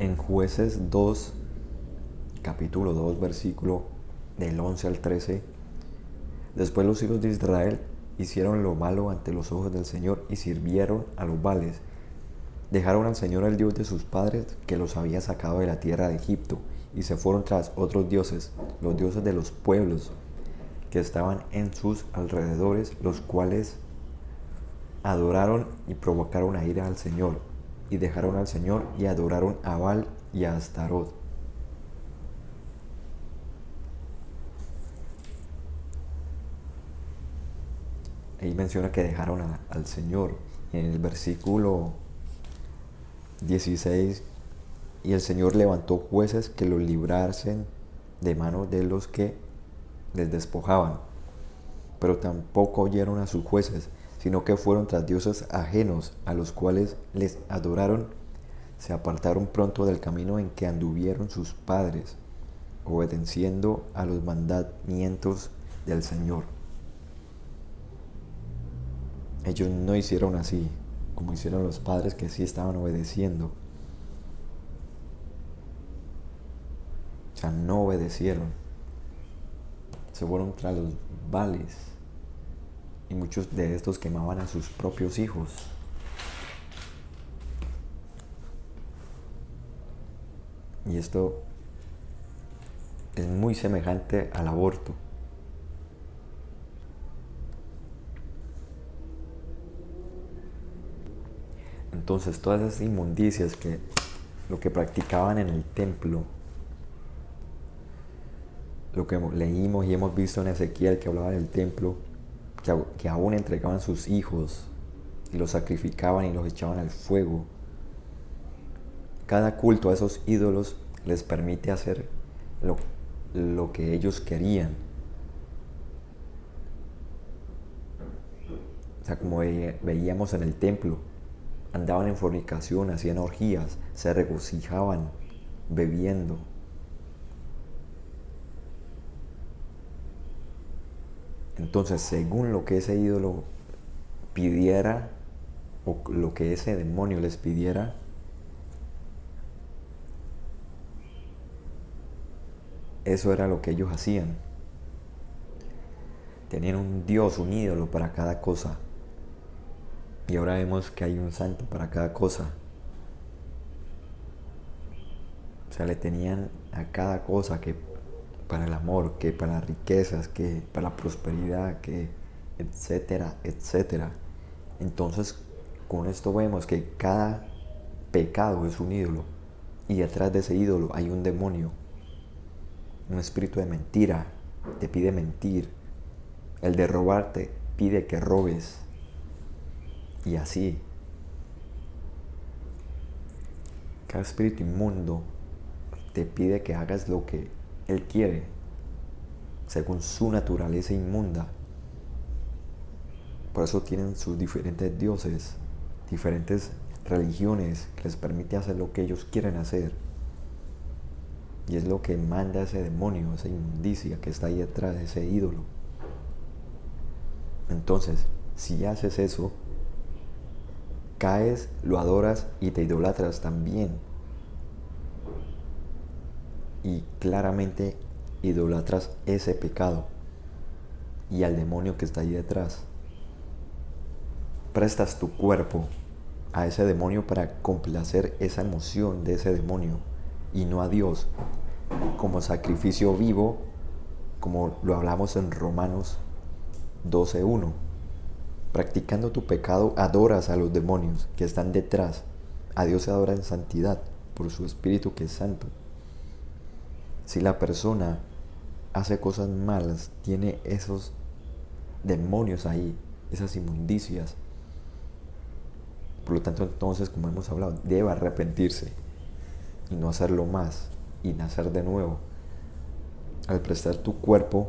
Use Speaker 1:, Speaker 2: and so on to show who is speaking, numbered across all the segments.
Speaker 1: En Jueces 2, capítulo 2, versículo del 11 al 13, después los hijos de Israel hicieron lo malo ante los ojos del Señor y sirvieron a los Baales. Dejaron al Señor, el Dios de sus padres, que los había sacado de la tierra de Egipto, y se fueron tras otros dioses, los dioses de los pueblos que estaban en sus alrededores, los cuales adoraron y provocaron a ira al Señor, y dejaron al Señor y adoraron a Baal y a Astarot. Ahí menciona que dejaron al Señor. En el versículo 16, y el Señor levantó jueces que los librasen de manos de los que les despojaban. Pero tampoco oyeron a sus jueces, sino que fueron tras dioses ajenos, a los cuales les adoraron. Se apartaron pronto del camino en que anduvieron sus padres, obedeciendo a los mandamientos del Señor. Ellos no hicieron así, como hicieron los padres que sí estaban obedeciendo. O sea, no obedecieron. Se fueron tras los Baales. Y muchos de estos quemaban a sus propios hijos. Y esto es muy semejante al aborto. Entonces todas esas inmundicias que lo que practicaban en el templo, lo que leímos y hemos visto en Ezequiel que hablaba del templo, que aún entregaban sus hijos y los sacrificaban y los echaban al fuego. Cada culto a esos ídolos les permite hacer lo que ellos querían. O sea, como veíamos en el templo, andaban en fornicación, hacían orgías, se regocijaban bebiendo. Entonces, según lo que ese ídolo pidiera, o lo que ese demonio les pidiera, eso era lo que ellos hacían. Tenían un dios, un ídolo para cada cosa. Y ahora vemos que hay un santo para cada cosa. O sea, le tenían a cada cosa, que para el amor, que para las riquezas, que para la prosperidad, que etcétera, etcétera. Entonces, con esto vemos que cada pecado es un ídolo. Y detrás de ese ídolo hay un demonio. Un espíritu de mentira. Te pide mentir. El de robarte pide que robes. Y así. Cada espíritu inmundo te pide que hagas lo que él quiere, según su naturaleza inmunda. Por eso tienen sus diferentes dioses, diferentes religiones que les permite hacer lo que ellos quieren hacer. Y es lo que manda ese demonio, esa inmundicia que está ahí detrás de ese ídolo. Entonces, si haces eso, caes, lo adoras y te idolatras también. Y claramente idolatras ese pecado y al demonio que está ahí detrás. Prestas tu cuerpo a ese demonio para complacer esa emoción de ese demonio y no a Dios, como sacrificio vivo, como lo hablamos en Romanos 12:1. Practicando tu pecado adoras a los demonios que están detrás. A Dios se adora en santidad por su Espíritu que es santo. Si la persona hace cosas malas, tiene esos demonios ahí, esas inmundicias. Por lo tanto, entonces, como hemos hablado, debe arrepentirse y no hacerlo más y nacer de nuevo. Al prestar tu cuerpo,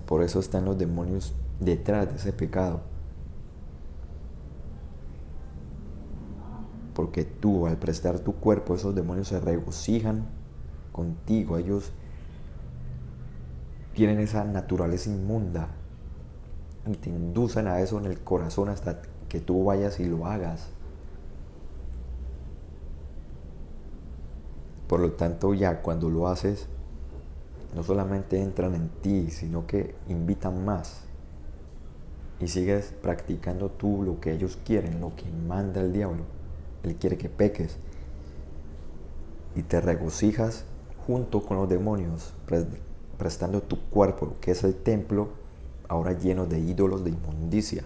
Speaker 1: por eso están los demonios detrás de ese pecado. Porque tú, al prestar tu cuerpo, esos demonios se regocijan contigo. Ellos tienen esa naturaleza inmunda y te inducen a eso en el corazón hasta que tú vayas y lo hagas. por lo tanto ya cuando lo haces, no solamente entran en ti, sino que invitan más. Y sigues practicando tú lo que ellos quieren, lo que manda el diablo. Él quiere que peques. Y te regocijas junto con los demonios, prestando tu cuerpo, que es el templo, ahora lleno de ídolos de inmundicia.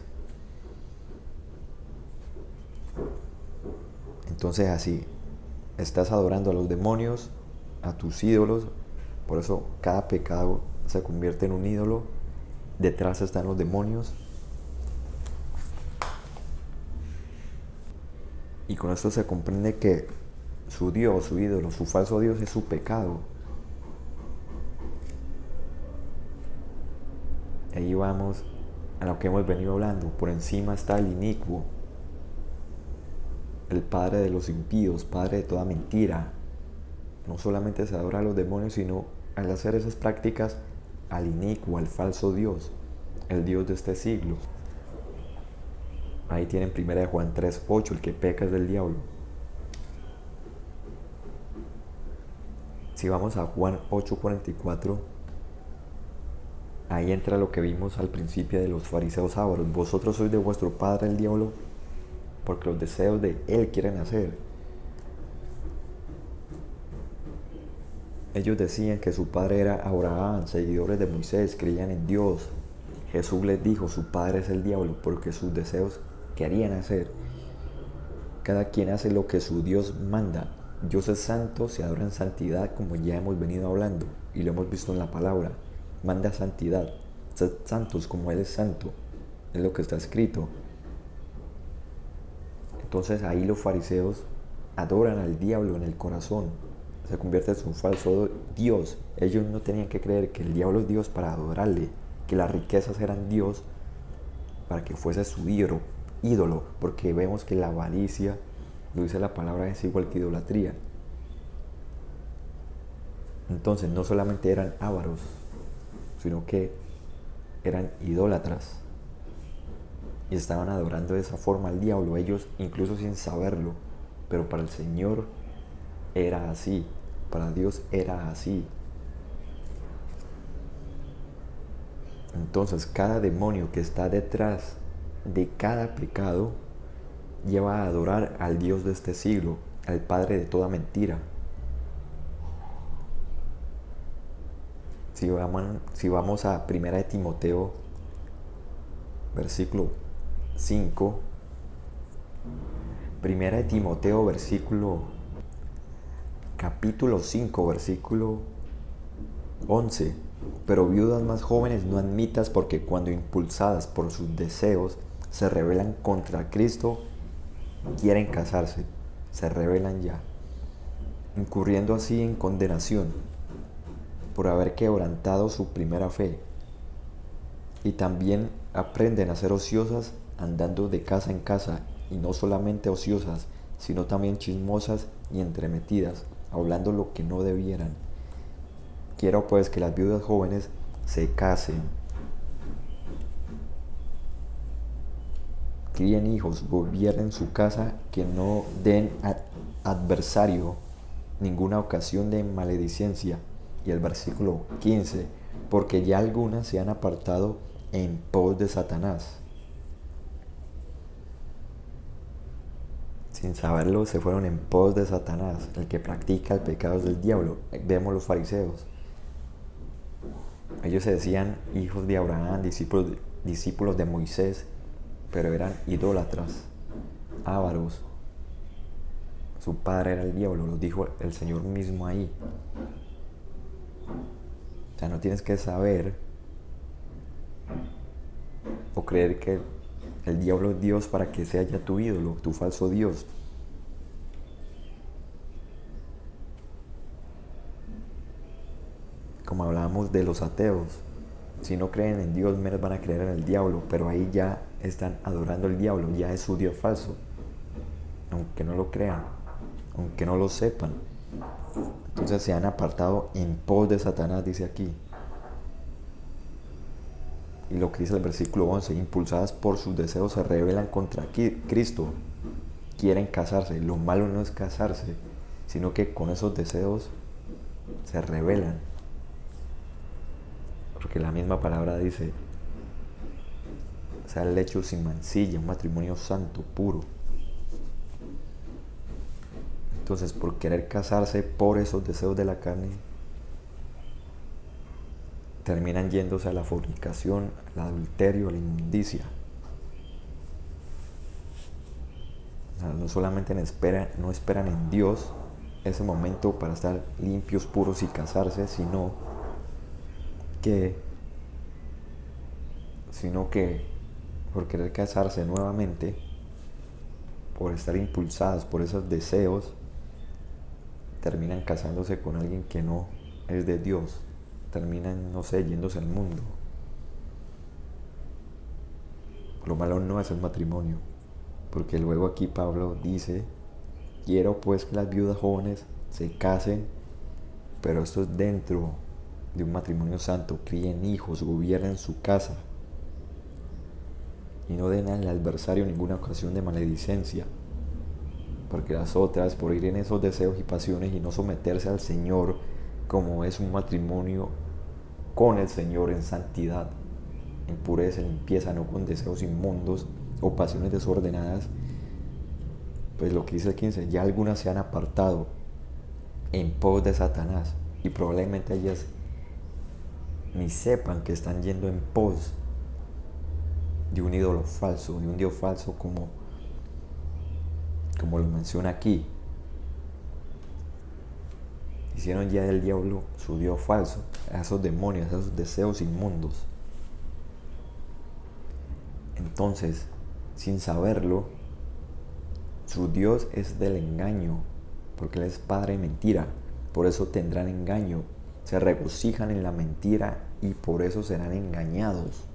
Speaker 1: Entonces así, estás adorando a los demonios, a tus ídolos. Por eso cada pecado se convierte en un ídolo. Detrás están los demonios. Y con esto se comprende que su Dios, su ídolo, su falso Dios es su pecado. Ahí vamos a lo que hemos venido hablando. Por encima está el inicuo, el padre de los impíos, padre de toda mentira. No solamente se adora a los demonios, sino al hacer esas prácticas al inicuo, al falso Dios, el Dios de este siglo. Ahí tienen 1 Juan 3:8, el que peca es del diablo. Si vamos a Juan 8:44, ahí entra lo que vimos al principio de los fariseos ávaros. Vosotros sois de vuestro padre el diablo, porque los deseos de él quieren hacer. Ellos decían que su padre era Abraham, seguidores de Moisés, creían en Dios. Jesús les dijo, su padre es el diablo, porque sus deseos querían hacer. Cada quien hace lo que su Dios manda. Dios es santo, se adora en santidad, como ya hemos venido hablando y lo hemos visto en la palabra. Manda santidad. Sed santos como Él es santo. Es lo que está escrito. Entonces ahí los fariseos adoran al diablo en el corazón. Se convierte en su falso Dios. Ellos no tenían que creer que el diablo es Dios para adorarle, que las riquezas eran Dios para que fuese su ídolo, porque vemos que la avaricia, lo dice la palabra, es igual que idolatría. Entonces no solamente eran ávaros, sino que eran idólatras y estaban adorando de esa forma al diablo, ellos incluso sin saberlo. Pero para el Señor era así, para Dios era así. Entonces cada demonio que está detrás de cada pecado lleva a adorar al Dios de este siglo, al padre de toda mentira. Si vamos a 1 de Timoteo, versículo 5, 1 de Timoteo, capítulo 5, versículo 11. Pero viudas más jóvenes no admitas, porque cuando impulsadas por sus deseos se rebelan contra Cristo, quieren casarse, se rebelan ya, incurriendo así en condenación por haber quebrantado su primera fe. Y también aprenden a ser ociosas, andando de casa en casa, y no solamente ociosas, sino también chismosas y entremetidas, hablando lo que no debieran. Quiero pues que las viudas jóvenes se casen, críen hijos, gobiernen su casa, que no den adversario ninguna ocasión de maledicencia. Y el versículo 15, porque ya algunas se han apartado en pos de Satanás. Sin saberlo, se fueron en pos de Satanás. El que practica el pecado es del diablo. Vemos los fariseos. Ellos se decían hijos de Abraham, discípulos de Moisés, pero eran idólatras, ávaros. Su padre era el diablo, lo dijo el Señor mismo ahí. O sea, no tienes que saber o creer que el diablo es Dios para que sea ya tu ídolo, tu falso Dios. Como hablábamos de los ateos, si no creen en Dios, menos van a creer en el diablo, pero ahí ya están adorando al diablo, ya es su Dios falso, aunque no lo crean, aunque no lo sepan. Entonces se han apartado en pos de Satanás, dice aquí. Y lo que dice el versículo 11, impulsadas por sus deseos se rebelan contra Cristo, quieren casarse. Lo malo no es casarse, sino que con esos deseos se rebelan. Porque la misma palabra dice, o sea, el lecho sin mancilla, un matrimonio santo, puro. Entonces, por querer casarse por esos deseos de la carne, terminan yéndose a la fornicación, al adulterio, a la inmundicia. No solamente no esperan en Dios ese momento para estar limpios, puros y casarse, sino que por querer casarse nuevamente, por estar impulsadas por esos deseos, terminan casándose con alguien que no es de Dios, terminan, no sé, yéndose al mundo. Lo malo no es el matrimonio, porque luego aquí Pablo dice, quiero pues que las viudas jóvenes se casen, pero esto es dentro de un matrimonio santo, críen hijos, gobiernen su casa y no den al adversario ninguna ocasión de maledicencia, porque las otras, por ir en esos deseos y pasiones y no someterse al Señor, como es un matrimonio con el Señor en santidad, en pureza, en limpieza, no con deseos inmundos o pasiones desordenadas, pues lo que dice el 15, ya algunas se han apartado en pos de Satanás, y probablemente ellas ni sepan que están yendo en pos de un ídolo falso, de un Dios falso, como lo menciona aquí. Hicieron ya del diablo su Dios falso, a esos demonios, a esos deseos inmundos. Entonces, sin saberlo, su Dios es del engaño, porque Él es padre de mentira. Por eso tendrán engaño, se regocijan en la mentira y por eso serán engañados.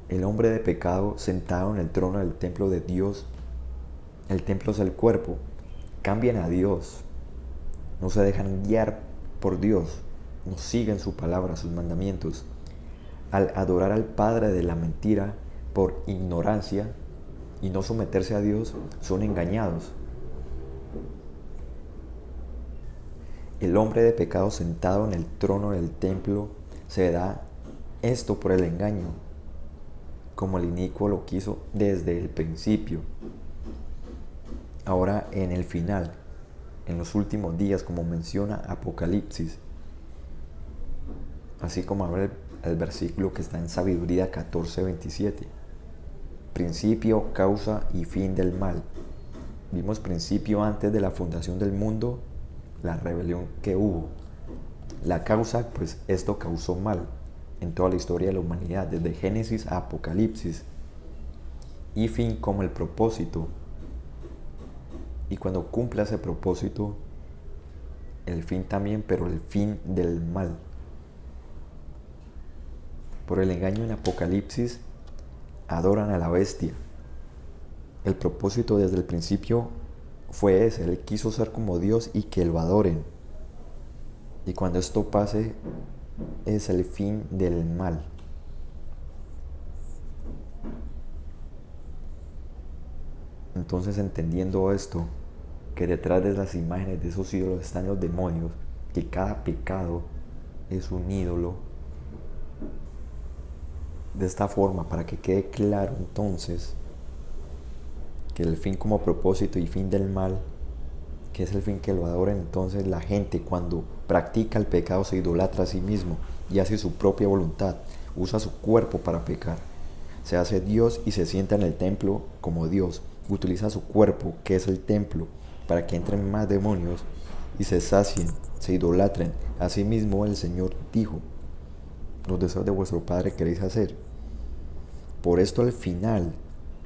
Speaker 1: El hombre de pecado sentado en el trono del templo de Dios, el templo es el cuerpo, cambian a Dios, no se dejan guiar por Dios, no siguen su palabra, sus mandamientos. Al adorar al padre de la mentira por ignorancia y no someterse a Dios, son engañados. El hombre de pecado sentado en el trono del templo se da esto por el engaño, como el inicuo lo quiso desde el principio. Ahora en el final, en los últimos días, como menciona Apocalipsis, así como habla el versículo que está en Sabiduría 14:27, principio, causa y fin del mal. Vimos principio antes de la fundación del mundo, la rebelión que hubo. La causa, pues esto causó mal en toda la historia de la humanidad, desde Génesis a Apocalipsis. Y fin como el propósito. Y cuando cumpla ese propósito, el fin también, pero el fin del mal. Por el engaño en Apocalipsis, adoran a la bestia. El propósito desde el principio fue ese, Él quiso ser como Dios y que lo adoren. Y cuando esto pase, es el fin del mal. Entonces, entendiendo esto, que detrás de las imágenes de esos ídolos están los demonios, que cada pecado es un ídolo, de esta forma, para que quede claro entonces que el fin como propósito y fin del mal, que es el fin que lo adoren, entonces la gente cuando practica el pecado se idolatra a sí mismo y hace su propia voluntad, usa su cuerpo para pecar, se hace Dios y se sienta en el templo como Dios, utiliza su cuerpo, que es el templo, para que entren más demonios y se sacien, se idolatren. Asimismo el Señor dijo, los deseos de vuestro Padre queréis hacer. Por esto al final,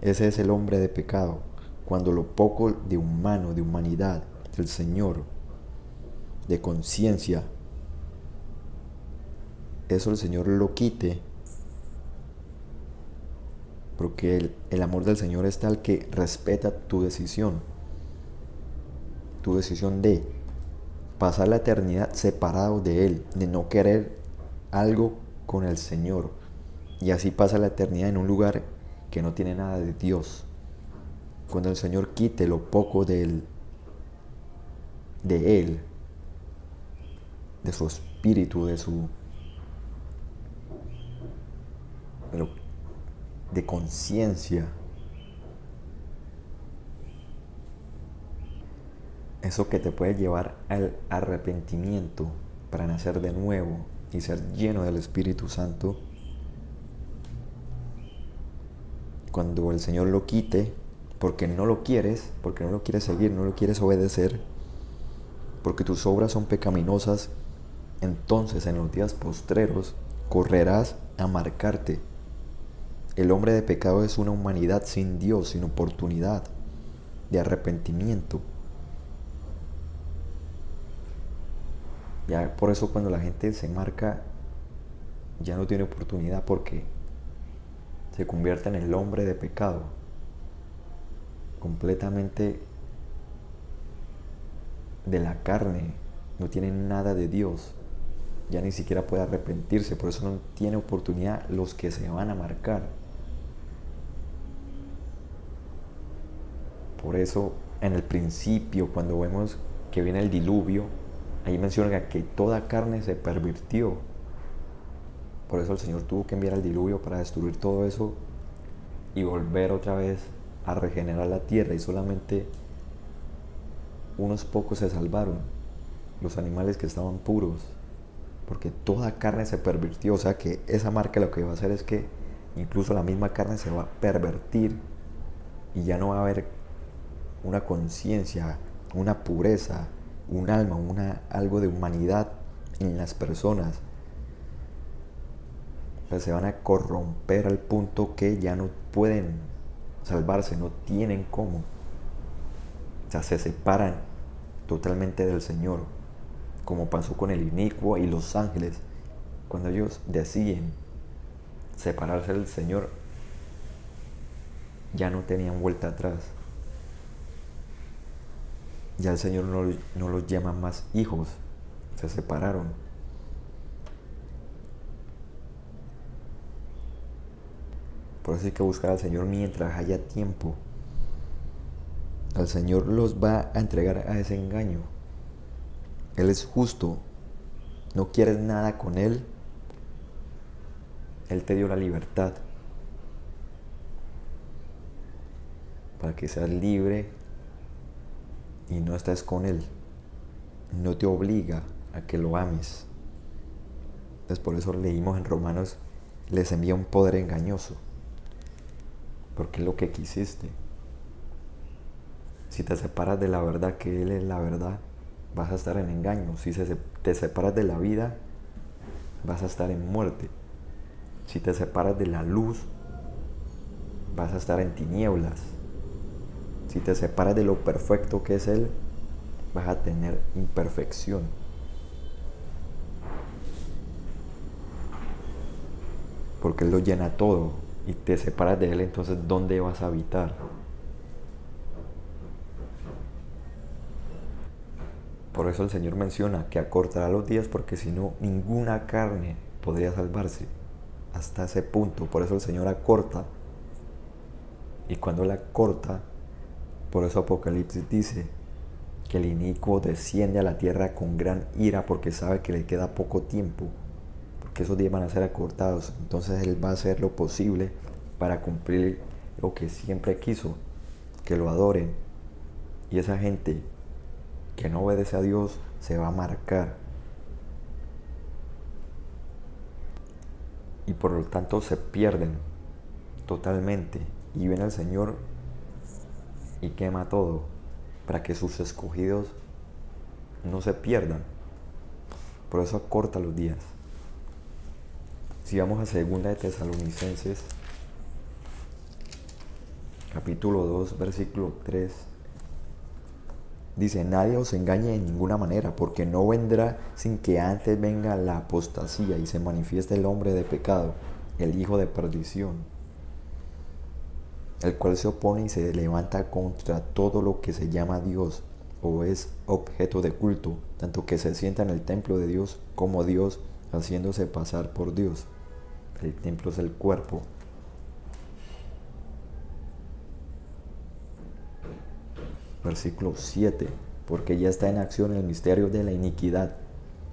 Speaker 1: ese es el hombre de pecado, cuando lo poco de humano, de humanidad, del Señor, de conciencia, eso el Señor lo quite, porque el amor del Señor es tal que respeta tu decisión de pasar la eternidad separado de Él, de no querer algo con el Señor, y así pasa la eternidad en un lugar que no tiene nada de Dios. Cuando el Señor quite lo poco de Él, de Él, de su espíritu, de conciencia. Eso que te puede llevar al arrepentimiento para nacer de nuevo y ser lleno del Espíritu Santo. Cuando el Señor lo quite, porque no lo quieres seguir, no lo quieres obedecer, porque tus obras son pecaminosas, entonces en los días postreros correrás a marcarte. El hombre de pecado es una humanidad sin Dios, sin oportunidad de arrepentimiento. Ya por eso cuando la gente se marca, ya no tiene oportunidad porque se convierte en el hombre de pecado, completamente de la carne, no tiene nada de Dios, ya ni siquiera puede arrepentirse, por eso no tiene oportunidad los que se van a marcar. Por eso en el principio, cuando vemos que viene el diluvio, ahí menciona que toda carne se pervirtió. Por eso el Señor tuvo que enviar el diluvio para destruir todo eso y volver otra vez a regenerar la tierra, y solamente unos pocos se salvaron, los animales que estaban puros, porque toda carne se pervirtió. O sea que esa marca lo que va a hacer es que incluso la misma carne se va a pervertir y ya no va a haber una conciencia, una pureza, un alma, algo de humanidad en las personas. O sea, se van a corromper al punto que ya no pueden salvarse, no tienen cómo. O sea, se separan totalmente del Señor, como pasó con el inicuo y los ángeles. Cuando ellos deciden separarse del Señor, ya no tenían vuelta atrás. Ya el Señor no los llama más hijos, se separaron. Por eso hay que buscar al Señor mientras haya tiempo. El Señor los va a entregar a ese engaño. Él es justo. No quieres nada con Él. Él te dio la libertad para que seas libre y no estés con Él. No te obliga a que lo ames. Entonces por eso leímos en Romanos, les envía un poder engañoso, porque es lo que quisiste. Si te separas de la verdad, que Él es la verdad, vas a estar en engaño. Si te separas de la vida, vas a estar en muerte. Si te separas de la luz, vas a estar en tinieblas. Si te separas de lo perfecto que es Él, vas a tener imperfección. Porque Él lo llena todo y te separas de Él, entonces ¿dónde vas a habitar? Por eso el Señor menciona que acortará los días, porque si no, ninguna carne podría salvarse hasta ese punto. Por eso el Señor acorta. Y cuando Él acorta, por eso Apocalipsis dice que el inicuo desciende a la tierra con gran ira, porque sabe que le queda poco tiempo, porque esos días van a ser acortados. Entonces Él va a hacer lo posible para cumplir lo que siempre quiso, que lo adoren. Y esa gente que no obedece a Dios se va a marcar, y por lo tanto se pierden totalmente, y viene el Señor y quema todo para que sus escogidos no se pierdan. Por eso acorta los días. Si vamos a 2 de Tesalonicenses capítulo 2 versículo 3, dice: nadie os engañe de ninguna manera, porque no vendrá sin que antes venga la apostasía y se manifieste el hombre de pecado, el hijo de perdición, el cual se opone y se levanta contra todo lo que se llama Dios o es objeto de culto, tanto que se sienta en el templo de Dios como Dios, haciéndose pasar por Dios. El templo es el cuerpo. Versículo 7. porque ya está en acción el misterio de la iniquidad,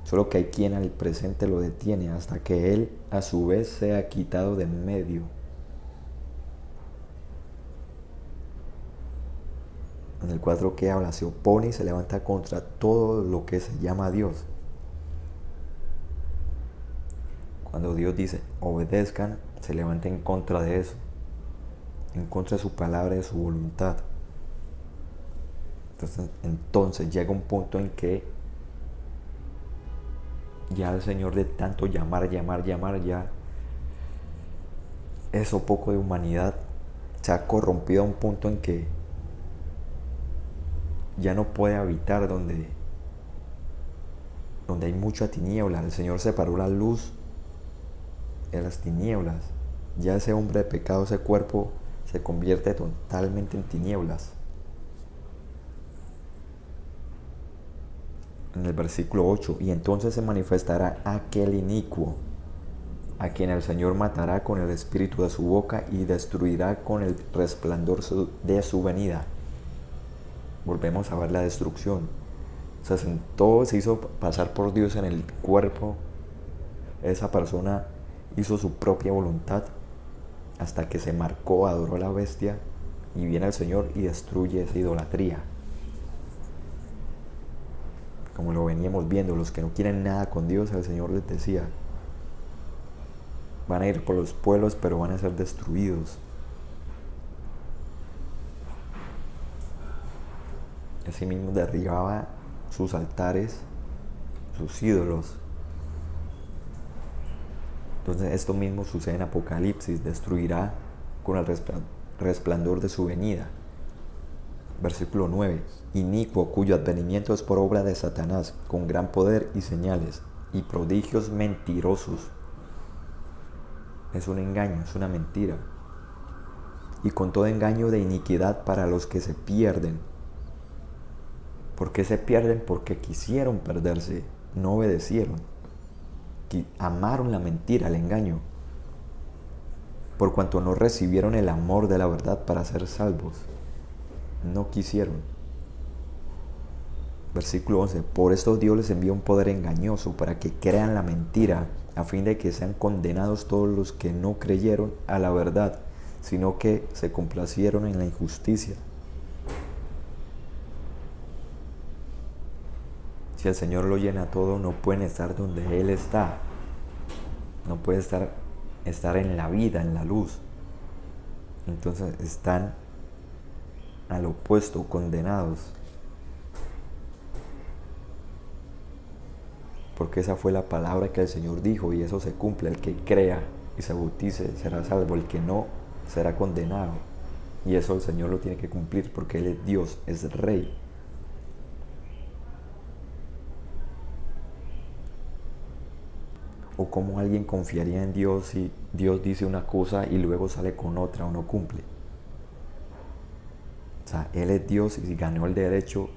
Speaker 1: solo que hay quien al presente lo detiene hasta que él a su vez sea quitado de en medio. En el 4 que habla, se opone y se levanta contra todo lo que se llama Dios. Cuando Dios dice obedezcan, se levanta en contra de eso, en contra de su palabra y de su voluntad. Entonces llega un punto en que ya el Señor, de tanto llamar, ya eso poco de humanidad se ha corrompido a un punto en que ya no puede habitar donde hay mucha tiniebla. El Señor separó la luz de las tinieblas. Ya ese hombre de pecado, ese cuerpo, se convierte totalmente en tinieblas. En el versículo 8, y entonces se manifestará aquel inicuo, a quien el Señor matará con el espíritu de su boca y destruirá con el resplandor de su venida. Volvemos a ver la destrucción. Se sentó, se hizo pasar por Dios en el cuerpo. Esa persona hizo su propia voluntad hasta que se marcó, adoró a la bestia, y viene el Señor y destruye esa idolatría. Como lo veníamos viendo, los que no quieren nada con Dios, el Señor les decía, van a ir por los pueblos, pero van a ser destruidos. Asimismo derribaba sus altares, sus ídolos. Entonces esto mismo sucede en Apocalipsis, destruirá con el resplandor de su venida. Versículo 9, inicuo, cuyo advenimiento es por obra de Satanás, con gran poder y señales, y prodigios mentirosos. Es un engaño, es una mentira. Y con todo engaño de iniquidad para los que se pierden. ¿Por qué se pierden? Porque quisieron perderse, no obedecieron. Amaron la mentira, el engaño. Por cuanto no recibieron el amor de la verdad para ser salvos. No quisieron. Versículo 11. Por esto Dios les envía un poder engañoso para que crean la mentira, a fin de que sean condenados todos los que no creyeron a la verdad, sino que se complacieron en la injusticia. Si el Señor lo llena todo, no pueden estar donde Él está. No puede estar en la vida, en la luz. Entonces están al opuesto, condenados. Porque esa fue la palabra que el Señor dijo, y eso se cumple. El que crea y se bautice será salvo, el que no será condenado. Y eso el Señor lo tiene que cumplir, porque Él es Dios, es Rey. O cómo alguien confiaría en Dios si Dios dice una cosa y luego sale con otra o no cumple. O sea, Él es Dios y ganó el derecho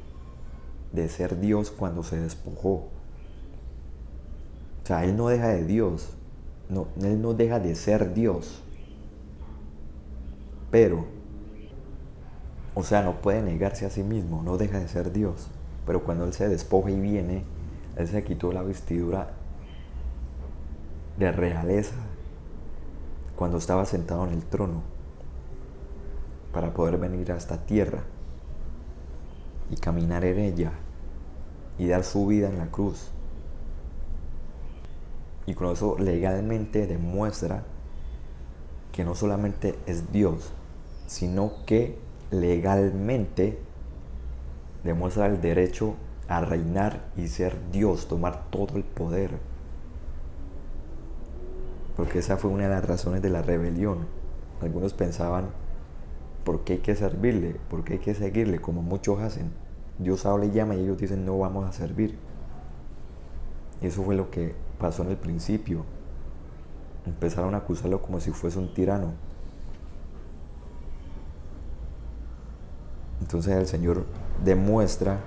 Speaker 1: de ser Dios cuando se despojó. O sea, Él no deja de Dios. No, Él no deja de ser Dios. Pero, o sea, no puede negarse a sí mismo, no deja de ser Dios. Pero cuando Él se despoja y viene, Él se quitó la vestidura de realeza cuando estaba sentado en el trono para poder venir a esta tierra y caminar en ella y dar su vida en la cruz. Y con eso legalmente demuestra que no solamente es Dios, sino que legalmente demuestra el derecho a reinar y ser Dios, tomar todo el poder. Porque esa fue una de las razones de la rebelión. Algunos pensaban, ¿por qué hay que servirle? ¿Por qué hay que seguirle? Como muchos hacen. Dios habla y llama y ellos dicen, no vamos a servir. Y eso fue lo que pasó en el principio. Empezaron a acusarlo como si fuese un tirano. Entonces el Señor demuestra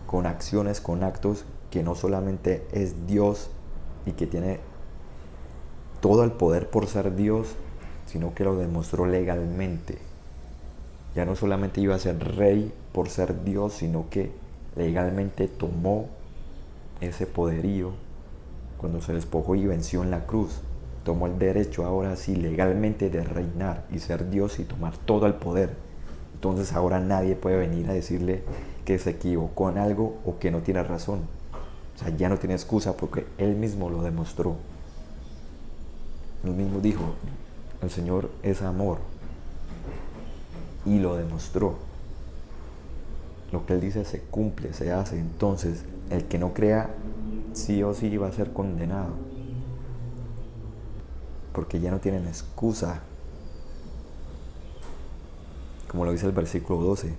Speaker 1: con acciones, con actos, que no solamente es Dios y que tiene todo el poder por ser Dios, sino que lo demostró legalmente. Ya no solamente iba a ser rey por ser Dios, sino que legalmente tomó ese poderío cuando se despojó y venció en la cruz. Tomó el derecho ahora sí legalmente de reinar y ser Dios y tomar todo el poder. Entonces ahora nadie puede venir a decirle que se equivocó en algo o que no tiene razón. O sea, ya no tiene excusa porque Él mismo lo demostró. Él mismo dijo, el Señor es amor. Y lo demostró. Lo que Él dice se cumple, se hace. Entonces, el que no crea, sí o sí va a ser condenado. Porque ya no tienen excusa. Como lo dice el versículo 12.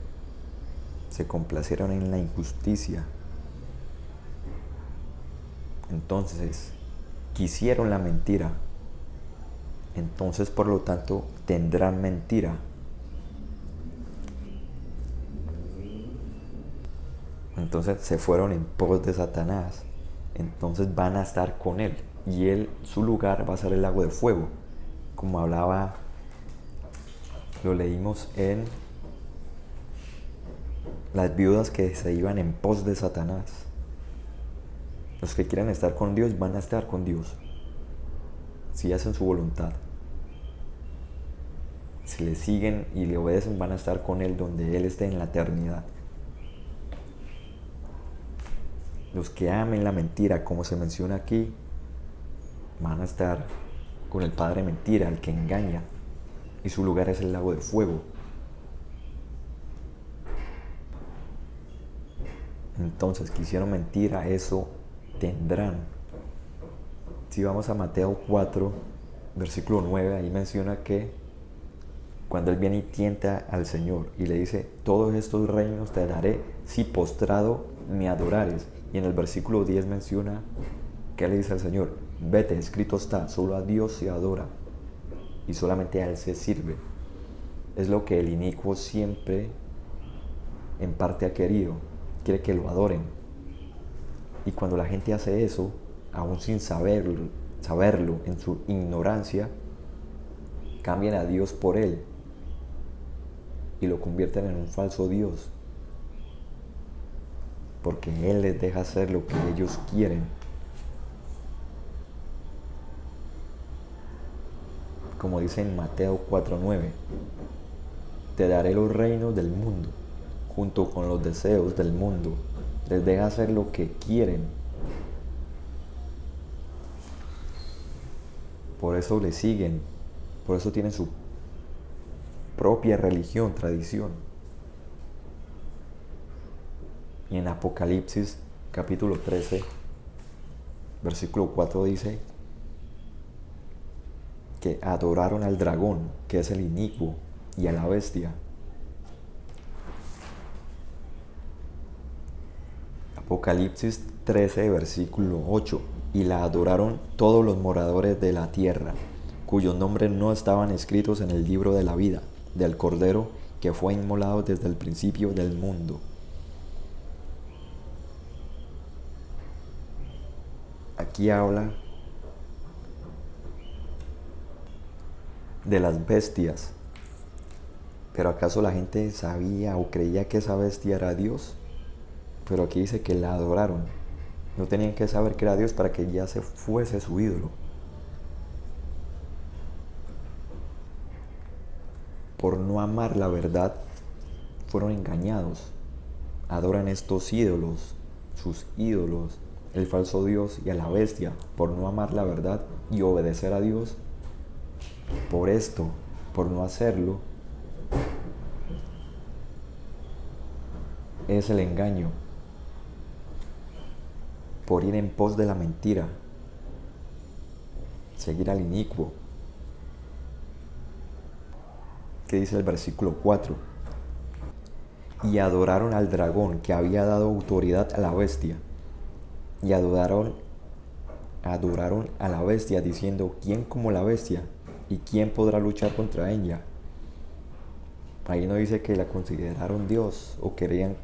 Speaker 1: Se complacieron en la injusticia. Entonces, quisieron la mentira. Entonces, por lo tanto, tendrán mentira. Entonces se fueron en pos de Satanás. Entonces van a estar con él. Y él, su lugar va a ser el lago de fuego. Como hablaba, lo leímos en las viudas que se iban en pos de Satanás. Los que quieran estar con Dios van a estar con Dios. Si hacen su voluntad. Si le siguen y le obedecen, van a estar con Él donde Él esté en la eternidad. Los que amen la mentira, como se menciona aquí, van a estar con el padre mentira, el que engaña, y su lugar es el lago de fuego. Entonces, que hicieron mentira, eso tendrán. Si vamos a Mateo 4, versículo 9, ahí menciona que cuando Él viene y tienta al Señor y le dice, todos estos reinos te daré si postrado me adorares. Y en el versículo 10 menciona que le dice al Señor, vete, escrito está, solo a Dios se adora y solamente a Él se sirve. Es lo que el inicuo siempre en parte ha querido, quiere que lo adoren. Y cuando la gente hace eso, aún sin saberlo en su ignorancia, cambian a Dios por Él y lo convierten en un falso Dios. Porque Él les deja hacer lo que ellos quieren. Como dice en Mateo 4:9, te daré los reinos del mundo, junto con los deseos del mundo. Les deja hacer lo que quieren. Por eso le siguen, por eso tienen su propia religión, tradición. Y en Apocalipsis capítulo 13, versículo 4 dice que adoraron al dragón, que es el inicuo, y a la bestia. Apocalipsis 13, versículo 8. Y la adoraron todos los moradores de la tierra, cuyos nombres no estaban escritos en el libro de la vida, del Cordero que fue inmolado desde el principio del mundo. Aquí habla de las bestias. ¿Pero acaso la gente sabía o creía que esa bestia era Dios? Pero aquí dice que la adoraron. No tenían que saber que era Dios para que ya se fuese su ídolo. Por no amar la verdad, fueron engañados. Adoran estos ídolos, sus ídolos, el falso Dios y a la bestia, por no amar la verdad y obedecer a Dios. Por esto, por no hacerlo, es el engaño. Por ir en pos de la mentira, seguir al inicuo. ¿Qué dice el versículo 4? Y adoraron al dragón que había dado autoridad a la bestia. Y adoraron a la bestia diciendo, ¿quién como la bestia? ¿Y quién podrá luchar contra ella? Ahí no dice que la consideraron Dios o creían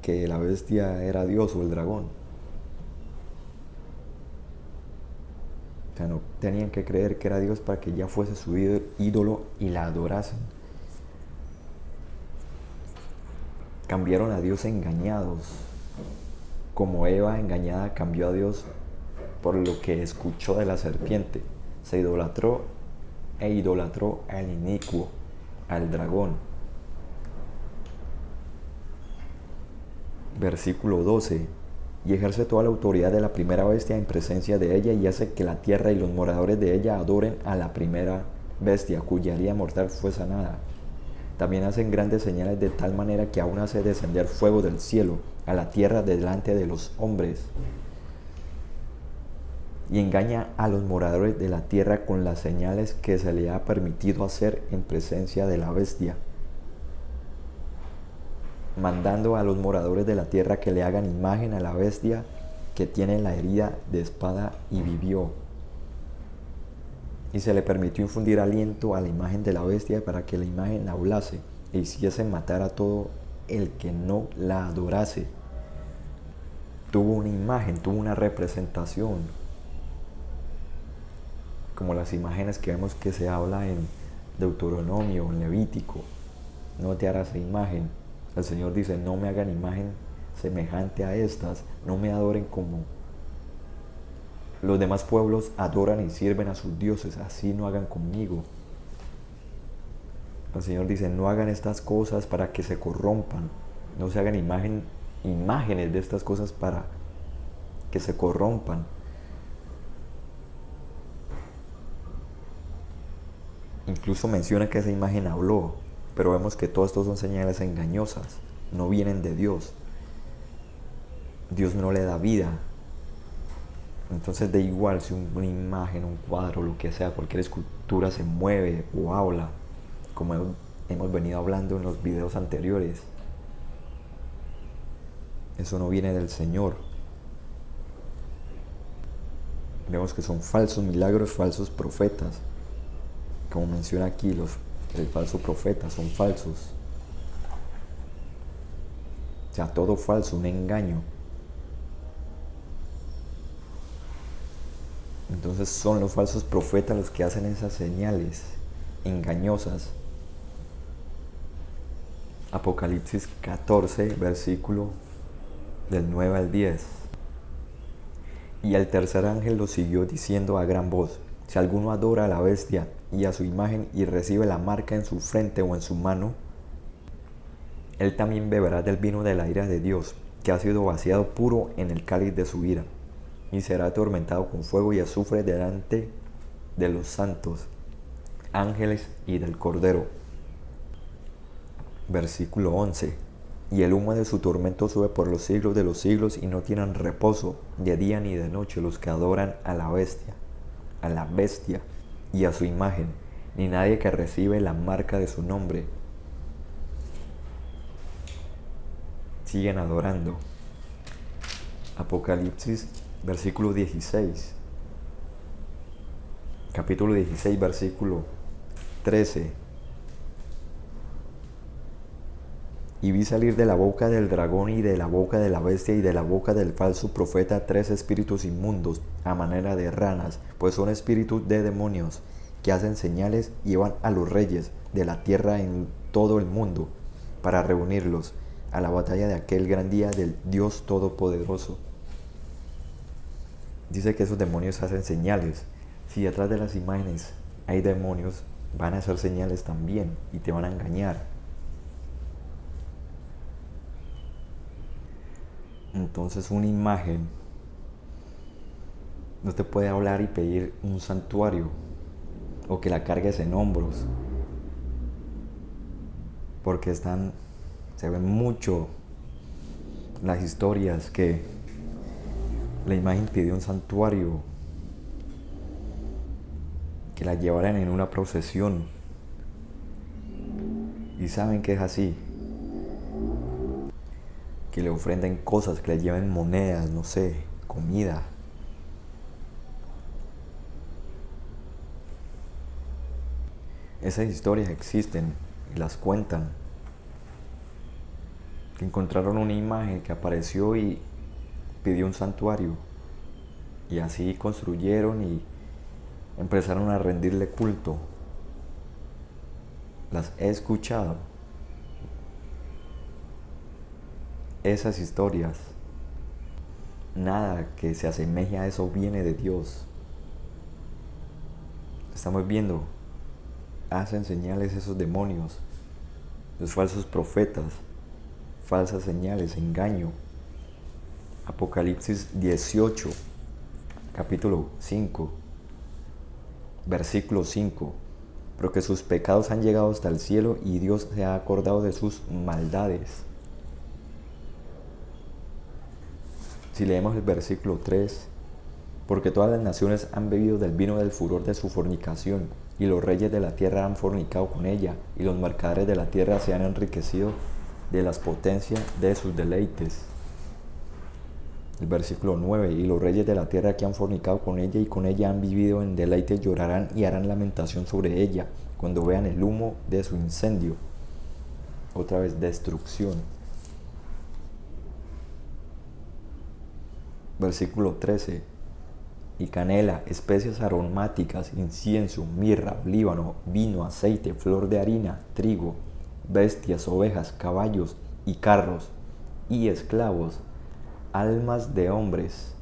Speaker 1: que la bestia era Dios o el dragón. O sea, no tenían que creer que era Dios para que ya fuese su ídolo y la adorasen. Cambiaron a Dios engañados. Como Eva engañada cambió a Dios por lo que escuchó de la serpiente, se idolatró e idolatró al inicuo, al dragón. Versículo 12. Y ejerce toda la autoridad de la primera bestia en presencia de ella y hace que la tierra y los moradores de ella adoren a la primera bestia, cuya herida mortal fue sanada. También hacen grandes señales de tal manera que aún hace descender fuego del cielo a la tierra delante de los hombres. Y engaña a los moradores de la tierra con las señales que se le ha permitido hacer en presencia de la bestia, mandando a los moradores de la tierra que le hagan imagen a la bestia que tiene la herida de espada y vivió. Y se le permitió infundir aliento a la imagen de la bestia para que la imagen hablase e hiciese matar a todo el que no la adorase. Tuvo una imagen, tuvo una representación, como las imágenes que vemos que se habla en Deuteronomio, en Levítico. No te harás imagen. El Señor dice, no me hagan imagen semejante a estas, no me adoren como los demás pueblos adoran y sirven a sus dioses, así no hagan conmigo. El Señor dice, no hagan estas cosas para que se corrompan, no se hagan imágenes de estas cosas para que se corrompan. Incluso menciona que esa imagen habló, pero vemos que todo esto son señales engañosas, no vienen de Dios. Dios no le da vida. Entonces da igual si una imagen, un cuadro, lo que sea, cualquier escultura se mueve o habla, como hemos venido hablando en los videos anteriores. Eso no viene del Señor. Vemos que son falsos milagros, falsos profetas. Como menciona aquí, el falso profeta son falsos. O sea, todo falso, un engaño. Entonces son los falsos profetas los que hacen esas señales engañosas. Apocalipsis 14, versículo del 9 al 10. Y el tercer ángel lo siguió diciendo a gran voz, si alguno adora a la bestia y a su imagen y recibe la marca en su frente o en su mano, él también beberá del vino de la ira de Dios, que ha sido vaciado puro en el cáliz de su ira, y será atormentado con fuego y azufre delante de los santos, ángeles y del Cordero. Versículo 11. Y el humo de su tormento sube por los siglos de los siglos, y no tienen reposo de día ni de noche los que adoran a la bestia y a su imagen, ni nadie que recibe la marca de su nombre. Siguen adorando. Apocalipsis, versículo 16. Capítulo 16, versículo 13. Y vi salir de la boca del dragón y de la boca de la bestia y de la boca del falso profeta 3 espíritus inmundos a manera de ranas, pues son espíritus de demonios que hacen señales y van a los reyes de la tierra en todo el mundo para reunirlos a la batalla de aquel gran día del Dios Todopoderoso. Dice que esos demonios hacen señales. Si detrás de las imágenes hay demonios, van a hacer señales también y te van a engañar. Entonces una imagen no te puede hablar y pedir un santuario o que la cargues en hombros, porque se ven mucho las historias que la imagen pidió un santuario, que la llevaran en una procesión, y saben que es así, que le ofrenden cosas, que le lleven monedas, no sé, comida. Esas historias existen y las cuentan. Que encontraron una imagen que apareció y pidió un santuario. Y así construyeron y empezaron a rendirle culto. Las he escuchado. Esas historias Nada que se asemeje a eso viene de Dios. Estamos viendo, hacen señales esos demonios, los falsos profetas, falsas señales, engaño. Apocalipsis 18, capítulo 5, versículo 5. Porque sus pecados han llegado hasta el cielo y Dios se ha acordado de sus maldades. Si leemos el versículo 3, porque todas las naciones han bebido del vino del furor de su fornicación, y los reyes de la tierra han fornicado con ella, y los mercaderes de la tierra se han enriquecido de las potencias de sus deleites. El versículo 9, y los reyes de la tierra que han fornicado con ella y con ella han vivido en deleites llorarán y harán lamentación sobre ella cuando vean el humo de su incendio. Otra vez, destrucción. Versículo 13, y canela, especias aromáticas, incienso, mirra, olíbano, vino, aceite, flor de harina, trigo, bestias, ovejas, caballos y carros y esclavos, almas de hombres.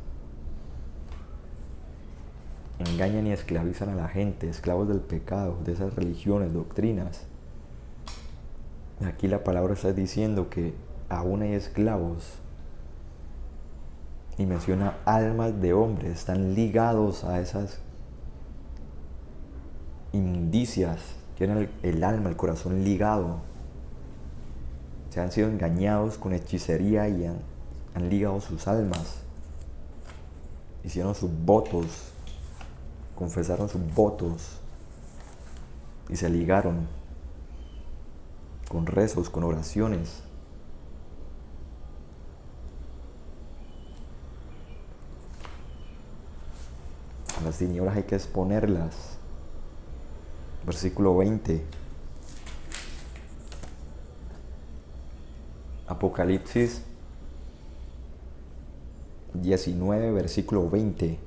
Speaker 1: Engañan y esclavizan a la gente, esclavos del pecado, de esas religiones, doctrinas. Aquí la palabra está diciendo que aún hay esclavos. Y menciona almas de hombres, están ligados a esas indicias, tienen el alma, el corazón ligado. Se han sido engañados con hechicería y han ligado sus almas. Hicieron sus votos, confesaron sus votos y se ligaron con rezos, con oraciones. A las tinieblas hay que exponerlas. Versículo 20. Apocalipsis 19, versículo 20.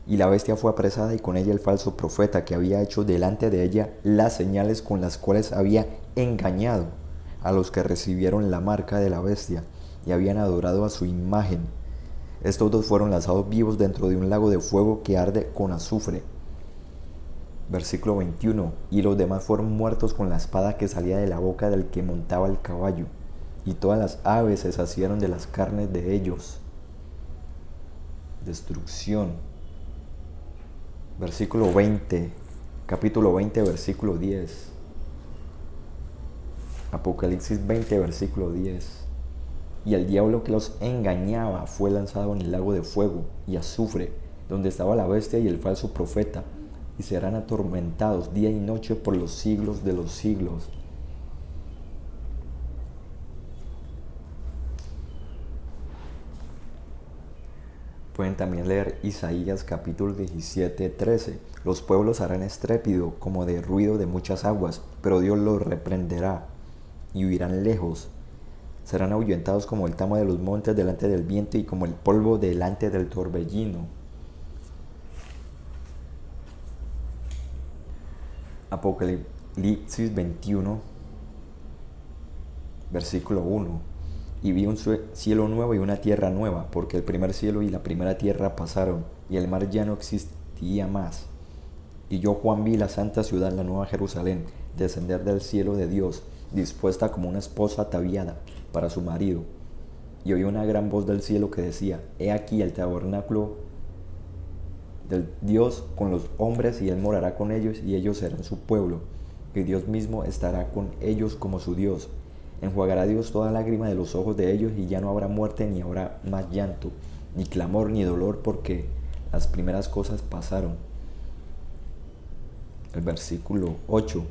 Speaker 1: Y la bestia fue apresada y con ella el falso profeta que había hecho delante de ella las señales con las cuales había engañado a los que recibieron la marca de la bestia y habían adorado a su imagen. Estos dos fueron lanzados vivos dentro de un lago de fuego que arde con azufre. Versículo 21. Y los demás fueron muertos con la espada que salía de la boca del que montaba el caballo, y todas las aves se saciaron de las carnes de ellos. Destrucción. Versículo 20. Capítulo 20, versículo 10. Apocalipsis 20, versículo 10. Y el diablo que los engañaba fue lanzado en el lago de fuego y azufre, donde estaba la bestia y el falso profeta, y serán atormentados día y noche por los siglos de los siglos. Pueden también leer Isaías capítulo 17, 13. Los pueblos harán estrépito como de ruido de muchas aguas, pero Dios los reprenderá y huirán lejos. Serán ahuyentados como el tamo de los montes delante del viento y como el polvo delante del torbellino. Apocalipsis 21, versículo 1. Y vi un cielo nuevo y una tierra nueva, porque el primer cielo y la primera tierra pasaron, y el mar ya no existía más. Y yo, Juan, vi la santa ciudad, la nueva Jerusalén, descender del cielo de Dios, dispuesta como una esposa ataviada para su marido. Y oí una gran voz del cielo que decía: He aquí el tabernáculo del Dios con los hombres, y Él morará con ellos, y ellos serán su pueblo, y Dios mismo estará con ellos como su Dios. Enjuagará Dios toda lágrima de los ojos de ellos, y ya no habrá muerte, ni habrá más llanto, ni clamor, ni dolor, porque las primeras cosas pasaron. El versículo 8.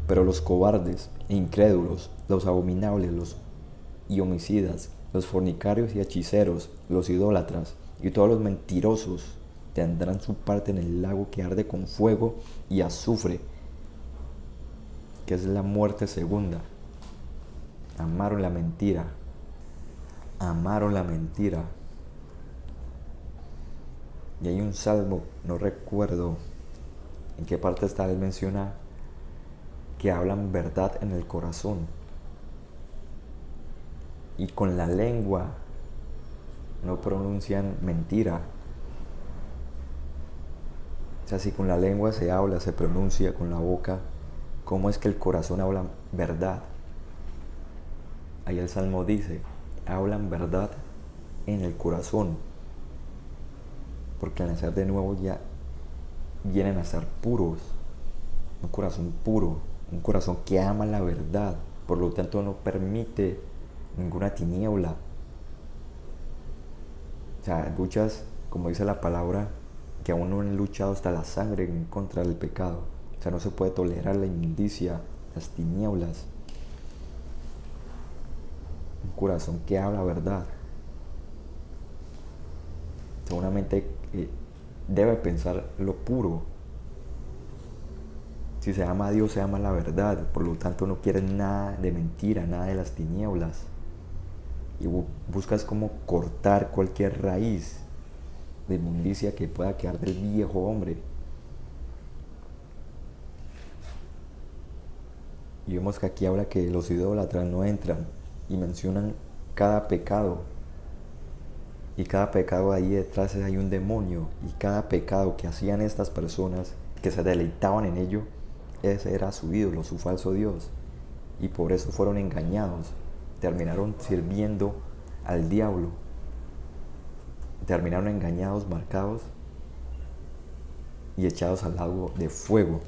Speaker 1: Pero los cobardes e incrédulos, los abominables, los homicidas, los fornicarios y hechiceros, los idólatras y todos los mentirosos tendrán su parte en el lago que arde con fuego y azufre, que es la muerte segunda. Amaron la mentira. Amaron la mentira. Y hay un salmo, no recuerdo en qué parte está, él menciona que hablan verdad en el corazón. Y con la lengua no pronuncian mentira. O sea, si con la lengua se habla, se pronuncia con la boca, ¿cómo es que el corazón habla verdad? Ahí el Salmo dice, hablan verdad en el corazón, porque al nacer de nuevo ya vienen a ser puros, un corazón puro, un corazón que ama la verdad, por lo tanto no permite ninguna tiniebla. O sea, luchas, como dice la palabra, que aún no han luchado hasta la sangre en contra del pecado. O sea, no se puede tolerar la inmundicia, las tinieblas. Un corazón que habla verdad. Seguramente debe pensar lo puro. Si se ama a Dios, se ama la verdad. Por lo tanto, no quieres nada de mentira, nada de las tinieblas. Y buscas como cortar cualquier raíz de inmundicia que pueda quedar del viejo hombre. Y vemos que aquí habla que los idólatras no entran y mencionan cada pecado. Y cada pecado ahí detrás hay un demonio. Y cada pecado que hacían estas personas, que se deleitaban en ello, ese era su ídolo, su falso Dios. Y por eso fueron engañados. Terminaron sirviendo al diablo. Terminaron engañados, marcados y echados al lago de fuego.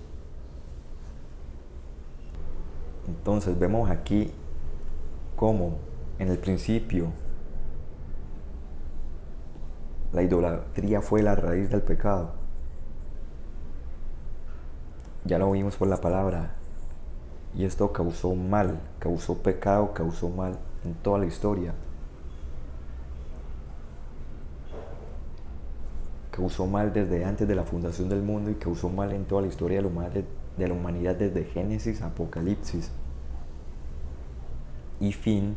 Speaker 1: Entonces vemos aquí cómo en el principio la idolatría fue la raíz del pecado. Ya lo vimos por la palabra. Y esto causó mal, causó pecado, causó mal en toda la historia. Causó mal desde antes de la fundación del mundo y causó mal en toda la historia de la humanidad desde Génesis a Apocalipsis. Y fin,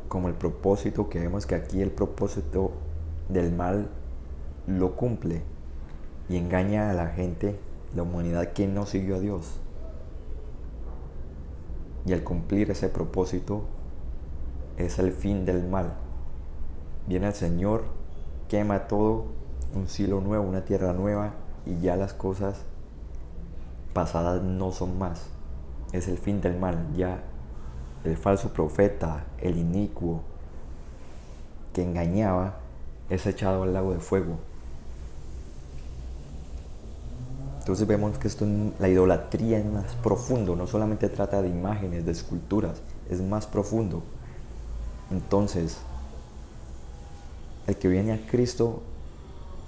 Speaker 1: como el propósito que vemos que aquí el propósito del mal lo cumple y engaña a la gente, la humanidad que no siguió a Dios. Y al cumplir ese propósito es el fin del mal. Viene el Señor, quema todo, un cielo nuevo, una tierra nueva, y ya las cosas pasadas no son más. Es el fin del mal. Ya el falso profeta, el inicuo que engañaba, es echado al lago de fuego. Entonces vemos que la idolatría es más profundo, no solamente trata de imágenes, de esculturas, es más profundo. Entonces, el que viene a Cristo,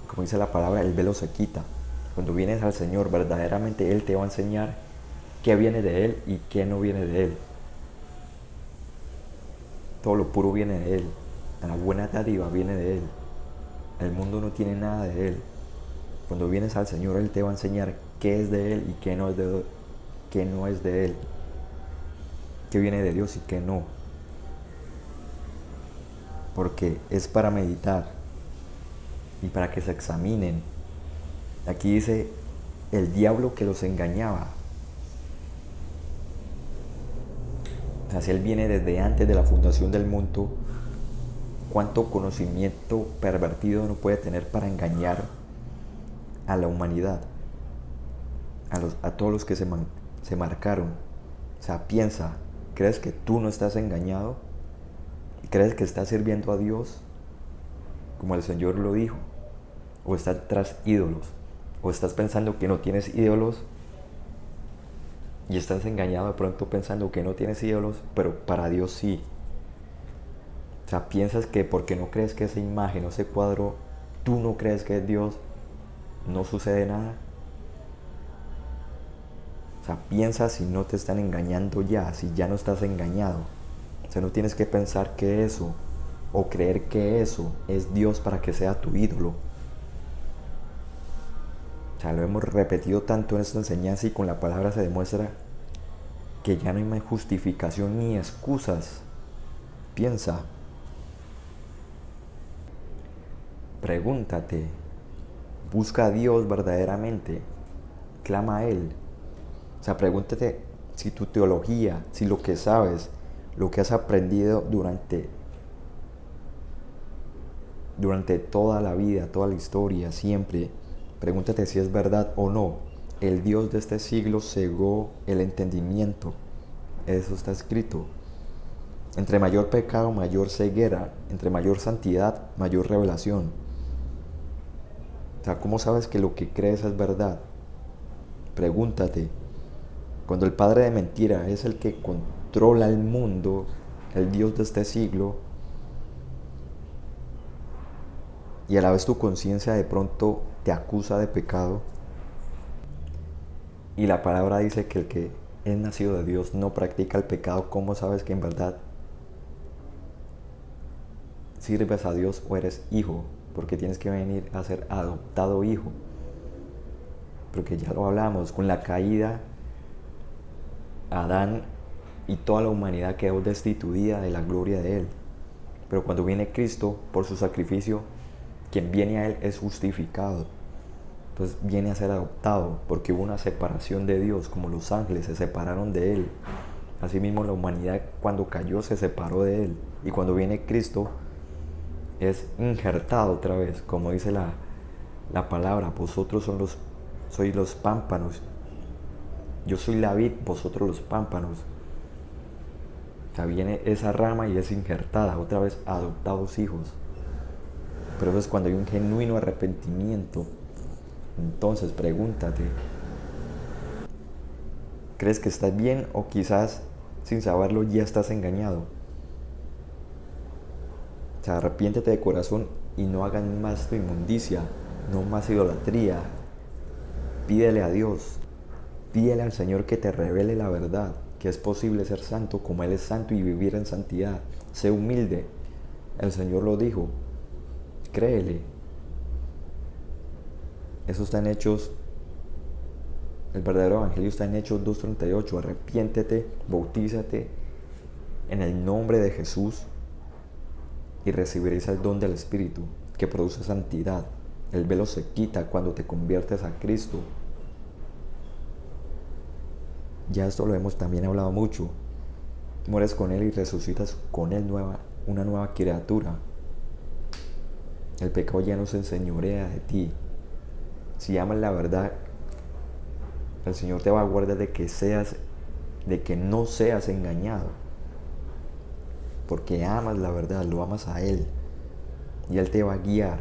Speaker 1: como dice la palabra, el velo se quita. Cuando vienes al Señor, verdaderamente Él te va a enseñar qué viene de Él y qué no viene de Él. Todo lo puro viene de Él, la buena dádiva viene de Él. El mundo no tiene nada de Él. Cuando vienes al Señor, Él te va a enseñar qué es de Él y qué no es de Él. Qué viene de Dios y qué no. Porque es para meditar y para que se examinen. Aquí dice el diablo que los engañaba. O sea, si Él viene desde antes de la fundación del mundo, ¿cuánto conocimiento pervertido no puede tener para engañar a la humanidad? A todos los que se marcaron. O sea, piensa, ¿crees que tú no estás engañado? ¿Crees que estás sirviendo a Dios como el Señor lo dijo? ¿O estás tras ídolos? ¿O estás pensando que no tienes ídolos y estás engañado de pronto pensando que no tienes ídolos, pero para Dios sí? O sea, piensas que porque no crees que esa imagen o ese cuadro, tú no crees que es Dios, no sucede nada. O sea, piensa si no te están engañando ya, si ya no estás engañado. O sea, no tienes que pensar que eso o creer que eso es Dios para que sea tu ídolo. O sea, lo hemos repetido tanto en esta enseñanza y con la palabra se demuestra que ya no hay más justificación ni excusas. Piensa. Pregúntate. Busca a Dios verdaderamente. Clama a Él. O sea, pregúntate si tu teología, si lo que sabes, lo que has aprendido durante durante toda la vida, toda la historia, siempre. Pregúntate si es verdad o no. El Dios de este siglo cegó el entendimiento. Eso está escrito. Entre mayor pecado, mayor ceguera. Entre mayor santidad, mayor revelación. O sea, ¿cómo sabes que lo que crees es verdad? Pregúntate. Cuando el padre de mentira es el que controla el mundo, el Dios de este siglo, y a la vez tu conciencia de pronto te acusa de pecado, y la palabra dice que el que es nacido de Dios no practica el pecado, ¿cómo sabes que en verdad sirves a Dios o eres hijo? Porque tienes que venir a ser adoptado hijo. Porque ya lo hablamos, con la caída, Adán y toda la humanidad quedó destituida de la gloria de Él. Pero cuando viene Cristo, por su sacrificio, quien viene a Él es justificado. Entonces viene a ser adoptado, porque hubo una separación de Dios, como los ángeles se separaron de Él. Asimismo, la humanidad cuando cayó se separó de Él. Y cuando viene Cristo, es injertado otra vez, como dice la palabra: vosotros sois los pámpanos, yo soy la vid, vosotros los pámpanos. O sea, viene esa rama y es injertada, otra vez adoptados hijos. Pero eso es cuando hay un genuino arrepentimiento. Entonces pregúntate, ¿crees que estás bien o quizás sin saberlo ya estás engañado? O sea, arrepiéntete de corazón y no hagan más tu inmundicia, no más idolatría. Pídele a Dios, pídele al Señor que te revele la verdad, que es posible ser santo como Él es santo y vivir en santidad. Sé humilde, el Señor lo dijo, créele. Eso está en Hechos, el verdadero evangelio está en Hechos 2:38. Arrepiéntete, bautízate en el nombre de Jesús y recibiréis el don del Espíritu que produce santidad. El velo se quita cuando te conviertes a Cristo. Ya esto lo hemos también hablado mucho. Mueres con Él y resucitas con Él una nueva criatura. El pecado ya no se enseñorea de ti. Si amas la verdad, el Señor te va a guardar de que no seas engañado. Porque amas la verdad, lo amas a Él. Y Él te va a guiar.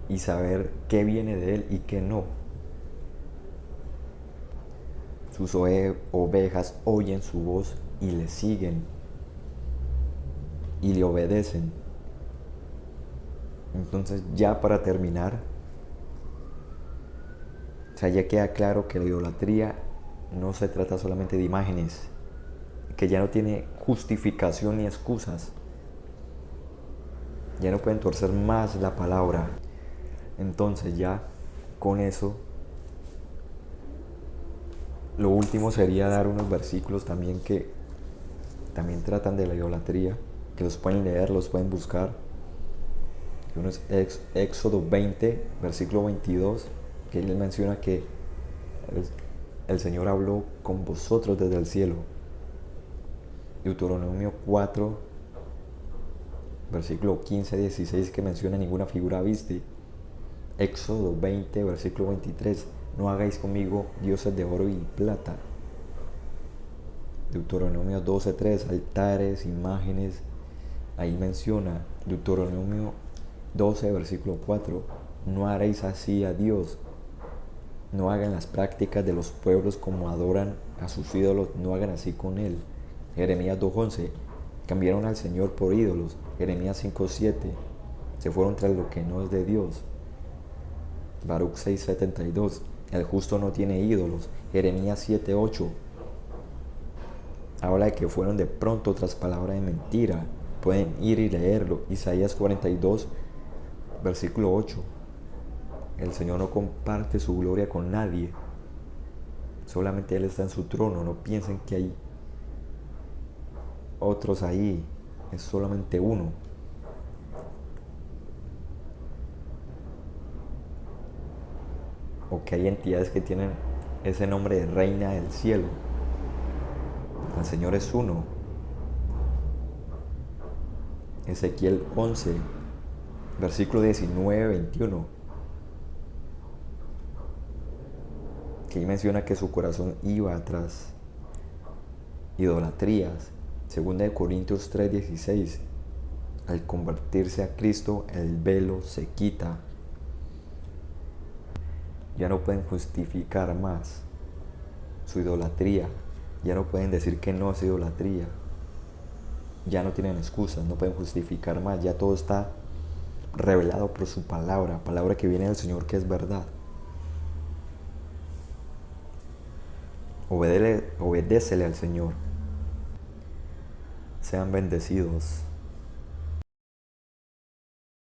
Speaker 1: Y saber qué viene de Él y qué no. Sus ovejas oyen su voz y le siguen. Y le obedecen. Entonces, ya para terminar, o sea, ya queda claro que la idolatría no se trata solamente de imágenes, que ya no tiene justificación ni excusas. Ya no pueden torcer más la palabra. Entonces, ya con eso, lo último sería dar unos versículos también que también tratan de la idolatría, que los pueden leer, los pueden buscar. Uno es Éxodo 20, versículo 22, que él menciona que el Señor habló con vosotros desde el cielo. Deuteronomio 4, versículo 15-16, que menciona: ninguna figura viste. Éxodo 20, versículo 23, no hagáis conmigo dioses de oro y plata. Deuteronomio 12:3, altares, imágenes. Ahí menciona Deuteronomio 12, versículo 4, no haréis así a Dios. No hagan las prácticas de los pueblos como adoran a sus ídolos, no hagan así con Él. Jeremías 2:11, cambiaron al Señor por ídolos. Jeremías 5:7, se fueron tras lo que no es de Dios. Baruch 6:72, el justo no tiene ídolos. Jeremías 7:8, habla de que fueron de pronto tras palabra de mentira. Pueden ir y leerlo. Isaías 42, versículo 8, el Señor no comparte su gloria con nadie, solamente Él está en su trono. No piensen que hay otros ahí, es solamente uno. O que hay entidades que tienen ese nombre de reina del cielo. El Señor es uno. Ezequiel 11, versículo 19-21, que ahí menciona que su corazón iba tras idolatrías. Segunda de Corintios 3:16, al convertirse a Cristo el velo se quita. Ya no pueden justificar más su idolatría, ya no pueden decir que no es idolatría, ya no tienen excusas, no pueden justificar más, ya todo está revelado por su palabra, palabra que viene del Señor, que es verdad. Obedécele al Señor. Sean bendecidos.